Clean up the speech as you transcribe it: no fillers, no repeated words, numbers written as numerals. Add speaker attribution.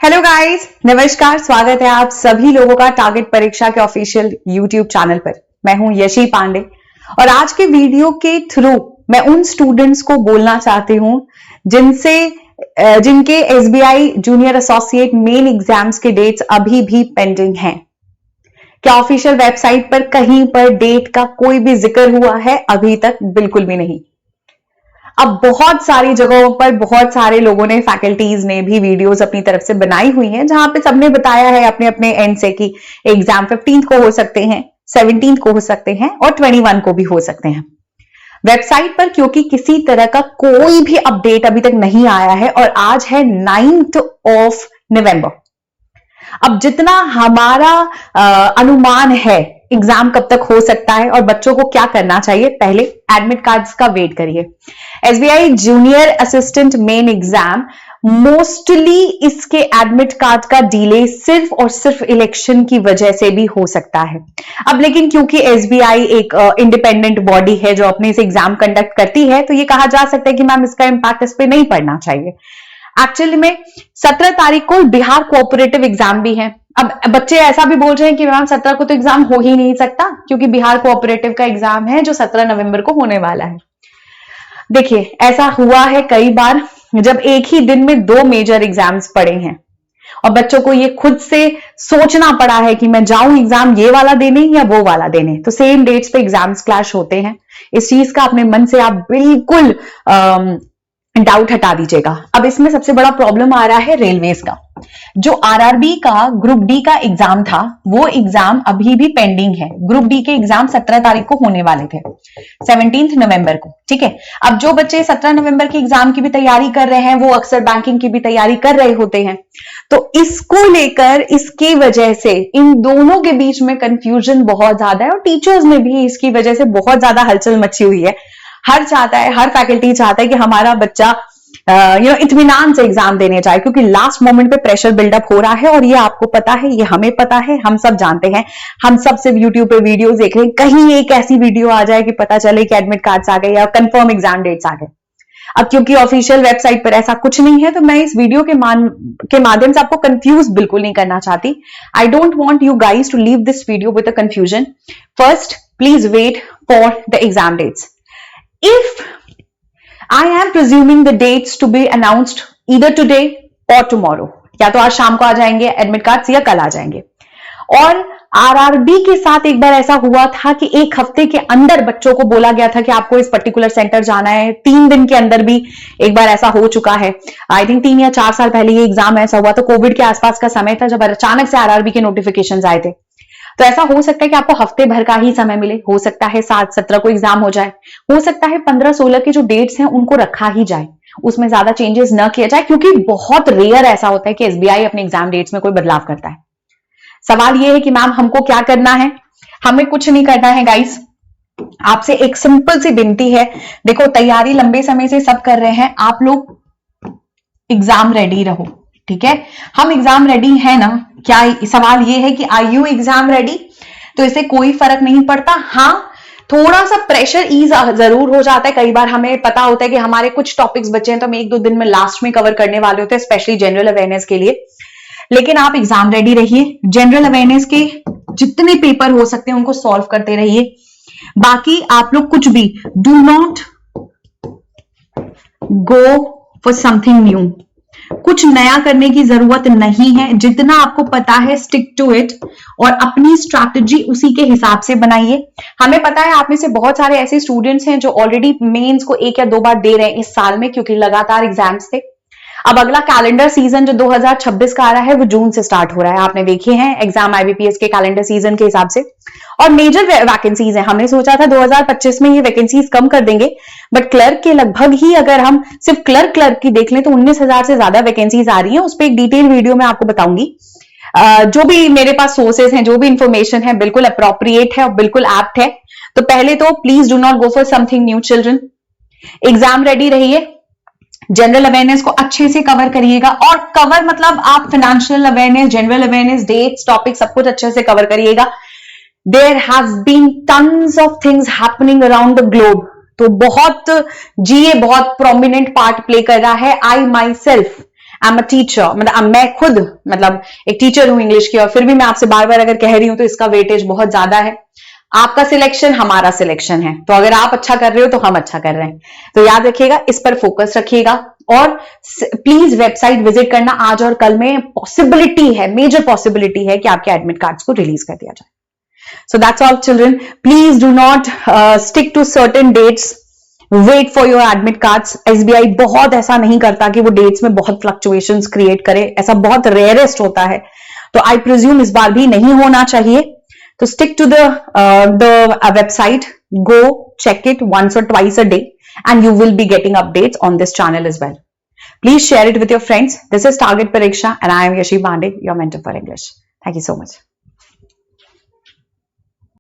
Speaker 1: Hello guys, नमस्कार। स्वागत है आप सभी लोगों का टारगेट परीक्षा के ऑफिशियल यूट्यूब चैनल पर। मैं हूं यशी पांडे और आज के वीडियो के थ्रू मैं उन स्टूडेंट्स को बोलना चाहती हूं जिनके SBI junior associate main exams के डेट्स अभी भी पेंडिंग हैं। क्या ऑफिशियल वेबसाइट पर कहीं पर डेट का कोई भी जिक्र हुआ है? अभी तक बिल्कुल भी नहीं। अब बहुत सारी जगहों पर बहुत सारे लोगों ने, फैकल्टीज ने भी वीडियोस अपनी तरफ से बनाई हुई हैं जहां पे सबने बताया है अपने अपने एंड से कि एग्जाम 15 को हो सकते हैं, 17 को हो सकते हैं और 21 को भी हो सकते हैं। वेबसाइट पर क्योंकि किसी तरह का कोई भी अपडेट अभी तक नहीं आया है और आज है 9th ऑफ नवंबर। अब जितना हमारा अनुमान है एग्जाम कब तक हो सकता है और बच्चों को क्या करना चाहिए, पहले एडमिट कार्ड्स का वेट करिए। SBI junior assistant main exam mostly इसके एडमिट कार्ड का डिले सिर्फ और सिर्फ इलेक्शन की वजह से भी हो सकता है। अब लेकिन क्योंकि एसबीआई एक इंडिपेंडेंट बॉडी है जो अपने से एग्जाम कंडक्ट करती है, तो ये कहा जा सकता है कि मैम इसका इंपैक्ट इस पे नहीं पड़ना चाहिए। एक्चुअली में 17 तारीख को बिहार कोऑपरेटिव एग्जाम भी है। अब बच्चे ऐसा भी बोल रहे हैं कि मैम 17 को तो एग्जाम हो ही नहीं सकता क्योंकि बिहार कोऑपरेटिव का एग्जाम है जो 17 नवंबर को होने वाला है। देखिए, ऐसा हुआ है कई बार जब एक ही दिन में 2 मेजर एग्जाम्स पड़े हैं और बच्चों को ये खुद से सोचना पड़ा है कि मैं जाऊं एग्जाम ये वाला देने या वो वाला देने, तो सेम डेट्स पे एग्जाम्स क्लैश होते हैं। इस चीज का अपने मन से आप बिल्कुल डाउट हटा दीजिएगा। अब इसमें सबसे बड़ा प्रॉब्लम आ रहा है रेलवेज का। जो आरआरबी का ग्रुप डी का एग्जाम था वो एग्जाम अभी भी पेंडिंग है। ग्रुप डी के एग्जाम 17 तारीख को होने वाले थे, 17 नवंबर को। ठीक है, अब जो बच्चे 17 नवंबर के एग्जाम की भी तैयारी कर रहे हैं वो अक्सर बैंकिंग की भी तैयारी कर रहे होते हैं, तो इसको लेकर इसकी वजह से इन दोनों के बीच में कंफ्यूजन बहुत ज्यादा है और टीचर्स में भी इसकी वजह से बहुत ज्यादा हलचल मची हुई है। हर फैकल्टी चाहता है कि हमारा बच्चा इत्मीनान से एग्जाम देने जाए, क्योंकि लास्ट मोमेंट पे प्रेशर बिल्डअप हो रहा है और ये आपको पता है, ये हमें पता है, हम सब जानते हैं। हम सब सिर्फ यूट्यूब पे वीडियोस देख रहे हैं, कहीं एक ऐसी वीडियो आ जाए कि पता चले कि एडमिट कार्ड्स आ गए या कंफर्म एग्जाम डेट्स आ गए। अब क्योंकि ऑफिशियल वेबसाइट पर ऐसा कुछ नहीं है तो मैं इस वीडियो के माध्यम से आपको कंफ्यूज बिल्कुल नहीं करना चाहती। I don't want you guys to leave this video with a confusion. First, please wait for the exam dates. If I am presuming the dates to be announced either today or tomorrow, या तो आज शाम को आ जाएंगे admit cards या कल आ जाएंगे। और आरआरबी के साथ एक बार ऐसा हुआ था कि एक हफ्ते के अंदर बच्चों को बोला गया था कि आपको इस पर्टिकुलर सेंटर जाना है। 3 दिन के अंदर भी एक बार ऐसा हो चुका है। आई थिंक 3 या 4 साल पहले ये एग्जाम ऐसा हुआ था, कोविड के आसपास का समय था जब अचानक से आरआरबी के नोटिफिकेशंस आए थे। तो ऐसा हो सकता है कि आपको हफ्ते भर का ही समय मिले, हो सकता है 7-17 को एग्जाम हो जाए, हो सकता है 15-16 के जो डेट्स हैं उनको रखा ही जाए, उसमें ज्यादा चेंजेस न किया जाए, क्योंकि बहुत रेयर ऐसा होता है कि एसबीआई अपने एग्जाम डेट्स में कोई बदलाव करता है। सवाल यह है कि मैम हमको क्या करना है? हमें कुछ नहीं करना है गाइस। आपसे एक सिंपल सी विनती है, देखो तैयारी लंबे समय से सब कर रहे हैं, आप लोग एग्जाम रेडी रहो। ठीक है, हम एग्जाम रेडी है ना? क्या सवाल ये है कि आर यू एग्जाम रेडी? तो इससे कोई फर्क नहीं पड़ता। हाँ, थोड़ा सा प्रेशर ईज जरूर हो जाता है। कई बार हमें पता होता है कि हमारे कुछ टॉपिक्स बचे हैं तो हम 1-2 दिन में लास्ट में कवर करने वाले होते हैं, स्पेशली जनरल अवेयरनेस के लिए। लेकिन आप एग्जाम रेडी रहिए, जनरल अवेयरनेस के जितने पेपर हो सकते हैं उनको सॉल्व करते रहिए। बाकी आप लोग कुछ भी do not go for something new, कुछ नया करने की जरूरत नहीं है। जितना आपको पता है स्टिक टू इट और अपनी स्ट्रैटेजी उसी के हिसाब से बनाइए। हमें पता है आप में से बहुत सारे ऐसे स्टूडेंट्स हैं जो ऑलरेडी मेंस को 1 या 2 बार दे रहे हैं इस साल में, क्योंकि लगातार एग्जाम्स थे। अब अगला कैलेंडर सीजन जो 2026 का आ रहा है वो जून से स्टार्ट हो रहा है। आपने देखे हैं एग्जाम आईबीपीएस के कैलेंडर सीजन के हिसाब से, और मेजर वैकेंसीज है। हमने सोचा था 2025 में ये वैकेंसीज कम कर देंगे, बट क्लर्क के लगभग ही, अगर हम सिर्फ क्लर्क की देख लें तो 19,000 से ज्यादा वैकेंसीज आ रही हैं। उस पर एक डिटेल वीडियो में आपको बताऊंगी। जो भी मेरे पास सोर्सेज हैं, जो भी इंफॉर्मेशन है, बिल्कुल अप्रोप्रिएट है और बिल्कुल एप्ट है। तो पहले तो please do not go for something new children. Exam ready रहिए, जनरल अवेयरनेस को अच्छे से कवर करिएगा। और कवर मतलब आप financial awareness, general awareness, dates, topic सब कुछ अच्छे से कवर करिएगा। There has been tons of things happening around the globe, तो बहुत जीए बहुत प्रोमिनेंट पार्ट प्ले कर रहा है। I myself I am a teacher, मतलब मैं खुद मतलब एक टीचर हूं इंग्लिश की, और फिर भी मैं आपसे बार बार अगर कह रही हूं तो इसका वेटेज बहुत ज्यादा है। आपका सिलेक्शन हमारा सिलेक्शन है, तो अगर आप अच्छा कर रहे हो तो हम अच्छा कर रहे हैं। तो याद रखिएगा, इस पर फोकस रखिएगा, और प्लीज वेबसाइट विजिट करना। आज और कल में पॉसिबिलिटी है, मेजर पॉसिबिलिटी है कि आपके एडमिट कार्ड्स को रिलीज कर दिया जाए। So that's all, children. Please do not stick to certain dates. Wait for your admit cards. SBI बहुत ऐसा नहीं करता कि वो डेट्स में बहुत फ्लक्चुएशंस क्रिएट करे, ऐसा बहुत रेयरेस्ट होता है, तो आई प्रिज्यूम इस बार भी नहीं होना चाहिए। तो stick to the website. Go check it once or twice a day, and you will be getting updates on this channel as well. Please share it with your friends. This is Target Pariksha, and I am Yashi Pandey, your mentor for English. Thank you so much.